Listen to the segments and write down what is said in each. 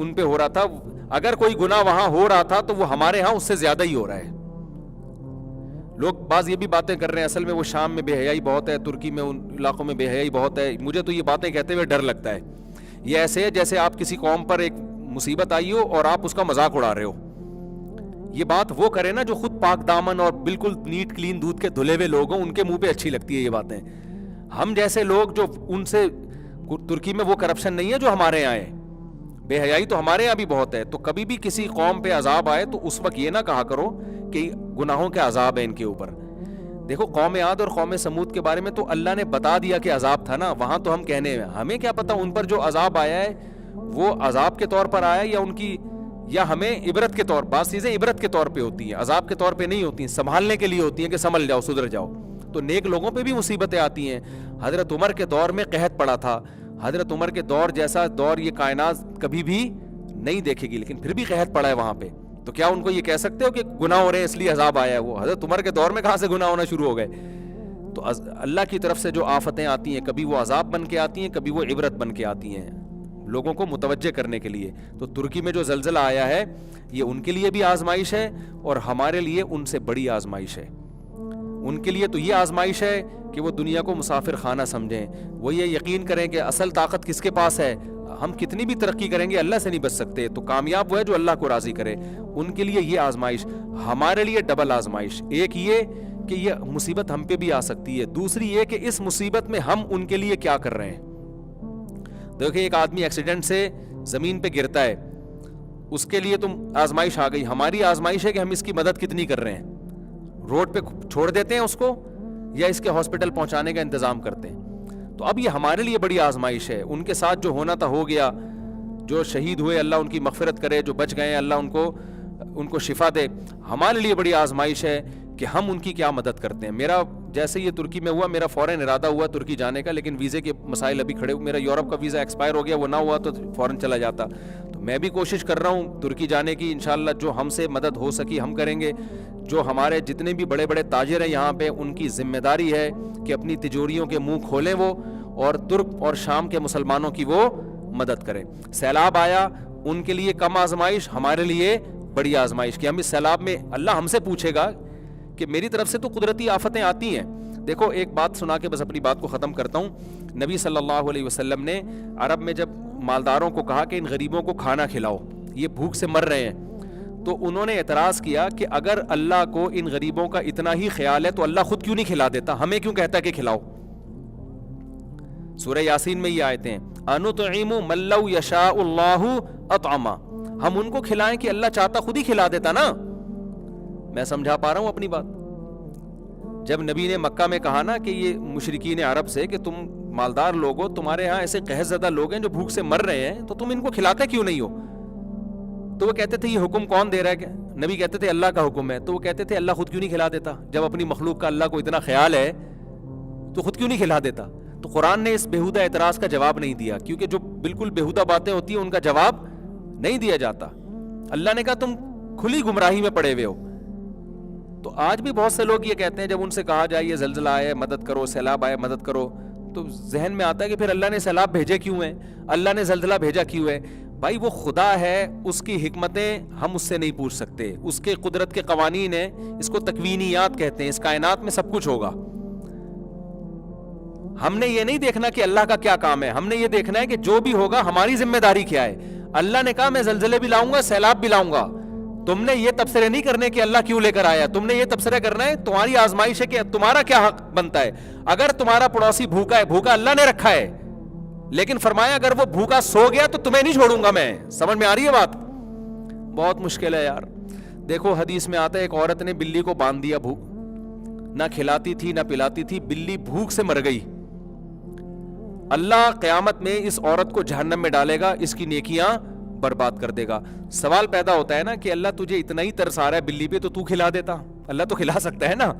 ان پہ ہو رہا تھا. اگر کوئی گناہ وہاں ہو رہا تھا تو وہ ہمارے ہاں اس سے زیادہ ہی ہو رہا ہے. لوگ بعض یہ بھی باتیں کر رہے ہیں اصل میں وہ شام میں بے حیائی بہت ہے, ترکی میں ان علاقوں میں بے حیائی بہت ہے. مجھے تو یہ باتیں کہتے ہوئے ڈر لگتا ہے. یہ ایسے ہے جیسے آپ کسی قوم پر ایک مصیبت آئی ہو اور آپ اس کا مذاق اڑا رہے ہو. یہ بات وہ کرے نا جو خود پاک دامن اور بالکل نیٹ کلین دودھ کے دھلے ہوئے لوگ ہوں, ان کے منہ پہ اچھی لگتی ہے یہ باتیں. ہم جیسے لوگ جو ان سے, ترکی میں وہ کرپشن نہیں ہے جو ہمارے یہاں ہے, بے حیائی تو ہمارے یہاں بھی بہت ہے. تو کبھی بھی کسی قوم پہ عذاب آئے تو اس وقت یہ نہ کہا کرو کہ گناہوں کے عذاب ہے ان کے اوپر. دیکھو قوم عاد اور قوم سمود کے بارے میں تو اللہ نے بتا دیا کہ عذاب تھا نا, وہاں تو ہم کہنے ہیں, ہمیں کیا پتا ان پر جو عذاب آیا ہے وہ عذاب کے طور پر آیا یا ان کی, یا ہمیں عبرت کے طور, بعض چیزیں عبرت کے طور پہ ہوتی ہیں, عذاب کے طور پہ نہیں ہوتی ہیں, سنبھالنے کے لیے ہوتی ہیں کہ سنبھل جاؤ, سدھر جاؤ. تو نیک لوگوں پہ بھی مصیبتیں آتی ہیں. حضرت عمر کے دور میں قحط پڑا تھا. حضرت عمر کے دور جیسا دور یہ کائنات کبھی بھی نہیں دیکھے گی, لیکن پھر بھی قحط پڑا ہے وہاں پہ. تو کیا ان کو یہ کہہ سکتے ہو کہ گناہ ہو رہے ہیں اس لیے عذاب آیا ہے؟ وہ حضرت عمر کے دور میں کہاں سے گناہ ہونا شروع ہو گئے؟ تو اللہ کی طرف سے جو آفتیں آتی ہیں کبھی وہ عذاب بن کے آتی ہیں, کبھی وہ عبرت بن کے آتی ہیں لوگوں کو متوجہ کرنے کے لیے. تو ترکی میں جو زلزلہ آیا ہے یہ ان کے لیے بھی آزمائش ہے اور ہمارے لیے ان سے بڑی آزمائش ہے. ان کے لیے تو یہ آزمائش ہے کہ وہ دنیا کو مسافر خانہ سمجھیں, وہ یہ یقین کریں کہ اصل طاقت کس کے پاس ہے. ہم کتنی بھی ترقی کریں گے اللہ سے نہیں بچ سکتے. تو کامیاب وہ ہے جو اللہ کو راضی کرے. ان کے لیے یہ آزمائش, ہمارے لیے ڈبل آزمائش. ایک یہ کہ یہ مصیبت ہم پہ بھی آ سکتی ہے, دوسری یہ کہ اس مصیبت میں ہم ان کے لیے کیا کر رہے ہیں. دیکھیں ایک آدمی ایکسیڈنٹ سے زمین پہ گرتا ہے, اس کے لیے تم آزمائش آ گئی. ہماری آزمائش ہے کہ ہم اس کی مدد کتنی کر رہے ہیں. روڈ پہ چھوڑ دیتے ہیں اس کو یا اس کے ہاسپٹل پہنچانے کا انتظام کرتے ہیں. تو اب یہ ہمارے لیے بڑی آزمائش ہے. ان کے ساتھ جو ہونا تھا ہو گیا, جو شہید ہوئے اللہ ان کی مغفرت کرے, جو بچ گئے اللہ ان کو شفا دے. ہمارے لیے بڑی آزمائش ہے کہ ہم ان کی کیا مدد کرتے ہیں. میرا جیسے یہ ترکی میں ہوا, میرا فوراً ارادہ ہوا ترکی جانے کا, لیکن ویزے کے مسائل ابھی کھڑے. میرا یورپ کا ویزا ایکسپائر ہو گیا, وہ نہ ہوا تو فوراً چلا جاتا. تو میں بھی کوشش کر رہا ہوں ترکی جانے کی. انشاءاللہ جو ہم سے مدد ہو سکی ہم کریں گے. جو ہمارے جتنے بھی بڑے بڑے تاجر ہیں یہاں پہ, ان کی ذمہ داری ہے کہ اپنی تجوریوں کے منہ کھولیں وہ, اور ترک اور شام کے مسلمانوں کی وہ مدد کریں. سیلاب آیا, ان کے لیے کم آزمائش, ہمارے لیے بڑی آزمائش کہ ہم اس سیلاب میں اللہ ہم سے پوچھے گا کہ میری طرف سے تو قدرتی آفتیں آتی ہیں. دیکھو ایک بات سنا کے بس اپنی بات کو ختم کرتا ہوں. نبی صلی اللہ علیہ وسلم نے عرب میں جب مالداروں کو کہا کہ ان غریبوں کو کھانا کھلاؤ, یہ بھوک سے مر رہے ہیں, تو انہوں نے اعتراض کیا کہ اگر اللہ کو ان غریبوں کا اتنا ہی خیال ہے تو اللہ خود کیوں نہیں کھلا دیتا, ہمیں کیوں کہتا کہ کھلاؤ. سورہ یاسین میں یہ آیتیں, انطعم من لو یشاء اللہ اطعما, ہم ان کو کھلائیں کہ اللہ چاہتا خود ہی کھلا دیتا نا. میں سمجھا پا رہا ہوں اپنی بات. جب نبی نے مکہ میں کہا نا کہ یہ مشرکین عرب سے کہ تم مالدار لوگ ہو, تمہارے ہاں ایسے قحط زدہ لوگ ہیں جو بھوک سے مر رہے ہیں, تو تم ان کو کھلاتے کیوں نہیں ہو؟ تو وہ کہتے تھے یہ حکم کون دے رہا ہے؟ کہ نبی کہتے تھے اللہ کا حکم ہے. تو وہ کہتے تھے اللہ خود کیوں نہیں کھلا دیتا؟ جب اپنی مخلوق کا اللہ کو اتنا خیال ہے تو خود کیوں نہیں کھلا دیتا؟ تو قرآن نے اس بےہودہ اعتراض کا جواب نہیں دیا, کیونکہ جو بالکل بےہودہ باتیں ہوتی ہیں ان کا جواب نہیں دیا جاتا. اللہ نے کہا تم کھلی گمراہی میں پڑے ہوئے ہو. تو آج بھی بہت سے لوگ یہ کہتے ہیں جب ان سے کہا جائے یہ زلزلہ آئے مدد کرو, سیلاب آئے مدد کرو, تو ذہن میں آتا ہے کہ پھر اللہ نے سیلاب بھیجے کیوں ہیں, اللہ نے زلزلہ بھیجا کیوں ہے؟ بھائی وہ خدا ہے, اس کی حکمتیں ہم اس سے نہیں پوچھ سکتے, اس کے قدرت کے قوانین ہیں, اس کو تکوینیات کہتے ہیں. اس کائنات میں سب کچھ ہوگا. ہم نے یہ نہیں دیکھنا کہ اللہ کا کیا کام ہے, ہم نے یہ دیکھنا ہے کہ جو بھی ہوگا ہماری ذمہ داری کیا ہے. اللہ نے کہا میں زلزلے بھی لاؤں گا, سیلاب بھی لاؤں گا. تم نے یہ تبصرے نہیں کرنے کہ اللہ کیوں لے کر آیا, تم نے یہ تبصرہ کرنا ہے تمہاری آزمائش ہے کہ تمہارا کیا حق بنتا ہے. اگر تمہارا پڑوسی بھوکا ہے, بھوکا اللہ نے رکھا ہے, لیکن فرمایا اگر وہ بھوکا سو گیا تو تمہیں نہیں چھوڑوں گا میں. سمجھ میں آ رہی ہے بات؟ بہت مشکل ہے یار. دیکھو حدیث میں آتا ہے ایک عورت نے بلی کو باندھ دیا, بھوک نہ کھلاتی تھی نہ پلاتی تھی, بلی بھوک سے مر گئی. اللہ قیامت میں اس عورت کو جہنم میں ڈالے گا, اس کی نیکیاں برباد کر دے گا. سوال پیدا ہوتا ہے نا کہ اللہ تجھے اتنا ہی ترس آ رہا ہے بلی پہ, تو کھلا دیتا. اللہ تو کھلا سکتا ہے نا.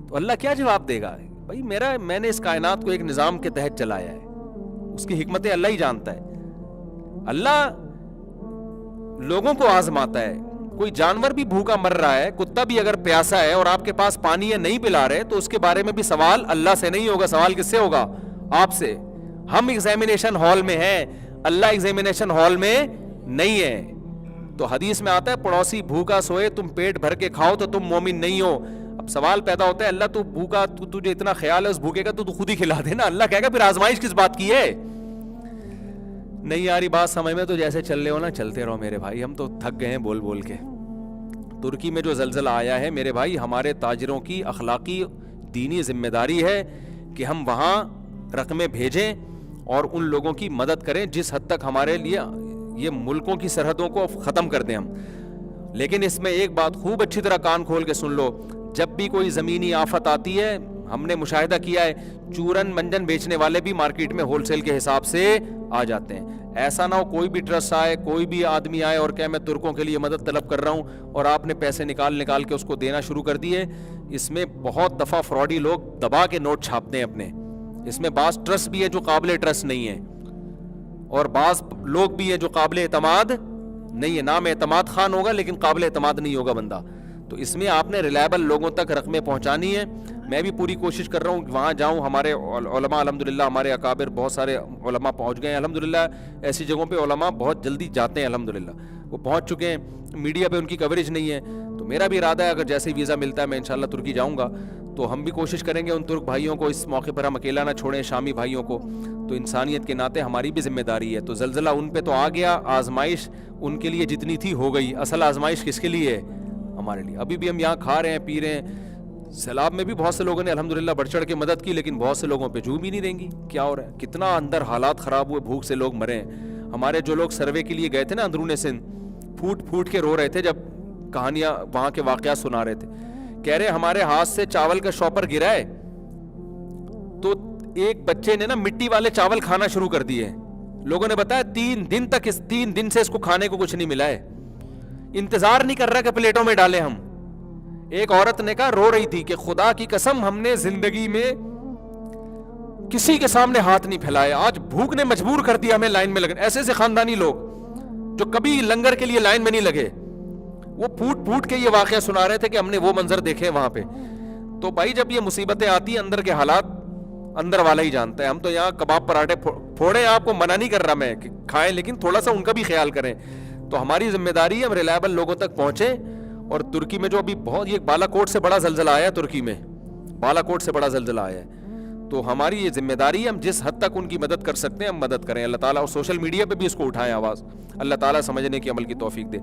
تو اللہ کیا جواب دے گا؟ بھائی میں نے اس کائنات کو ایک نظام کے تحت چلایا ہے, اس کی حکمتیں اللہ ہی جانتا ہے. اللہ لوگوں کو آزماتا ہے. کوئی جانور بھی بھوکا مر رہا ہے, کتا بھی اگر پیاسا ہے اور آپ کے پاس پانی ہے نہیں پلا رہے, تو اس کے بارے میں بھی سوال اللہ سے نہیں ہوگا, سوال کس سے ہوگا؟ آپ سے. ہم ایگزامینیشن ہال میں ہیں, اللہ ایگزامینیشن ہال میں نہیں ہے. تو حدیث میں آتا ہے پڑوسی بھوکا سوئے تم پیٹ بھر کے کھاؤ تو تم مومن نہیں ہو. اب سوال پیدا ہوتا ہے اللہ تو بھوکا, تجھے اتنا خیال ہے اس بھوکے کا تو خود ہی کھلا دے نا. اللہ کہے گا پھر آزمائش کس بات کی ہے؟ نہیں یاری بات سمجھ میں, تو جیسے چل رہے ہو نا چلتے رہو میرے بھائی, ہم تو تھک گئے ہیں بول بول کے. ترکی میں جو زلزلہ آیا ہے میرے بھائی, ہمارے تاجروں کی اخلاقی دینی ذمہ داری ہے کہ ہم وہاں رقمیں بھیجیں اور ان لوگوں کی مدد کریں جس حد تک ہمارے لیے یہ ملکوں کی سرحدوں کو ختم کر دیں ہم. لیکن اس میں ایک بات خوب اچھی طرح کان کھول کے سن لو, جب بھی کوئی زمینی آفت آتی ہے ہم نے مشاہدہ کیا ہے چورن منجن بیچنے والے بھی مارکیٹ میں ہول سیل کے حساب سے آ جاتے ہیں. ایسا نہ ہو کوئی بھی ٹرسٹ آئے, کوئی بھی آدمی آئے اور کہ میں ترکوں کے لیے مدد طلب کر رہا ہوں اور آپ نے پیسے نکال کے اس کو دینا شروع کر دیے. اس میں بہت دفعہ فراڈی لوگ دبا کے نوٹ چھاپتے ہیں اپنے. اس میں بعض ٹرسٹ بھی ہے جو قابل ٹرسٹ نہیں ہے اور بعض لوگ بھی ہیں جو قابل اعتماد نہیں ہے. نام اعتماد خان ہوگا لیکن قابل اعتماد نہیں ہوگا بندہ. تو اس میں آپ نے ریلائبل لوگوں تک رقمیں پہنچانی ہے. میں بھی پوری کوشش کر رہا ہوں کہ وہاں جاؤں. ہمارے علماء الحمدللہ, ہمارے اکابر بہت سارے علماء پہنچ گئے ہیں الحمدللہ. ایسی جگہوں پہ علماء بہت جلدی جاتے ہیں الحمدللہ, وہ پہنچ چکے ہیں. میڈیا پہ ان کی کوریج نہیں ہے. تو میرا بھی ارادہ ہے اگر جیسے ویزا ملتا ہے میں انشاءاللہ ترکی جاؤں گا تو ہم بھی کوشش کریں گے ان ترک بھائیوں کو اس موقع پر ہم اکیلا نہ چھوڑیں, شامی بھائیوں کو. تو انسانیت کے ناطے ہماری بھی ذمہ داری ہے. تو زلزلہ ان پہ تو آ گیا, آزمائش ان کے لیے جتنی تھی ہو گئی. اصل آزمائش کس کے لیے ہے؟ ہمارے لیے. ابھی بھی ہم یہاں کھا رہے ہیں پی رہے ہیں. سیلاب میں بھی بہت سے لوگوں نے الحمدللہ بڑھ چڑھ کے مدد کی لیکن بہت سے لوگوں پہ جھوم ہی نہیں رہیں گی. کیا ہو رہا ہے, کتنا اندر حالات خراب ہوئے, بھوک سے لوگ مرے ہیں. ہمارے جو لوگ سروے کے لیے گئے تھے نا اندرون سندھ, پھوٹ پھوٹ کے رو رہے تھے جب کہانیاں وہاں کے واقعات سنا رہے تھے. کہہ رہے ہمارے ہاتھ سے چاول کا شاپر گرا ہے تو ایک بچے نے نا مٹی والے چاول کھانا شروع کر دیے. لوگوں نے بتایا 3 دن سے اس کو کھانے کو کچھ نہیں ملا ہے, انتظار نہیں کر رہا کہ پلیٹوں میں ڈالیں ہم. ایک عورت نے کہا, رو رہی تھی کہ خدا کی قسم ہم نے زندگی میں کسی کے سامنے ہاتھ نہیں پھیلائے, آج بھوک نے مجبور کر دیا ہمیں لائن میں لگنے. ایسے ایسے خاندانی لوگ جو کبھی لنگر کے لیے لائن میں نہیں لگے, وہ پھوٹ پھوٹ کے یہ واقعہ سنا رہے تھے کہ ہم نے وہ منظر دیکھے وہاں پہ. تو بھائی جب یہ مصیبتیں آتی ہیں اندر کے حالات اندر والا ہی جانتا ہے. ہم تو یہاں کباب پراٹھے پھوڑے, آپ کو منع نہیں کر رہا میں کہ کھائیں, لیکن تھوڑا سا ان کا بھی خیال کریں. تو ہماری ذمہ داری ہے ہم ریلائبل لوگوں تک پہنچیں. اور ترکی میں جو ابھی بہت, یہ بالا کوٹ سے بڑا زلزلہ آیا ہے ترکی میں, بالا کوٹ سے بڑا زلزلہ آیا ہے. تو ہماری یہ ذمہ داری ہے ہم جس حد تک ان کی مدد کر سکتے ہیں ہم مدد کریں. اللہ تعالیٰ, اور سوشل میڈیا پہ بھی اس کو اٹھائیں آواز. اللہ تعالیٰ سمجھنے کی عمل کی توفیق دے.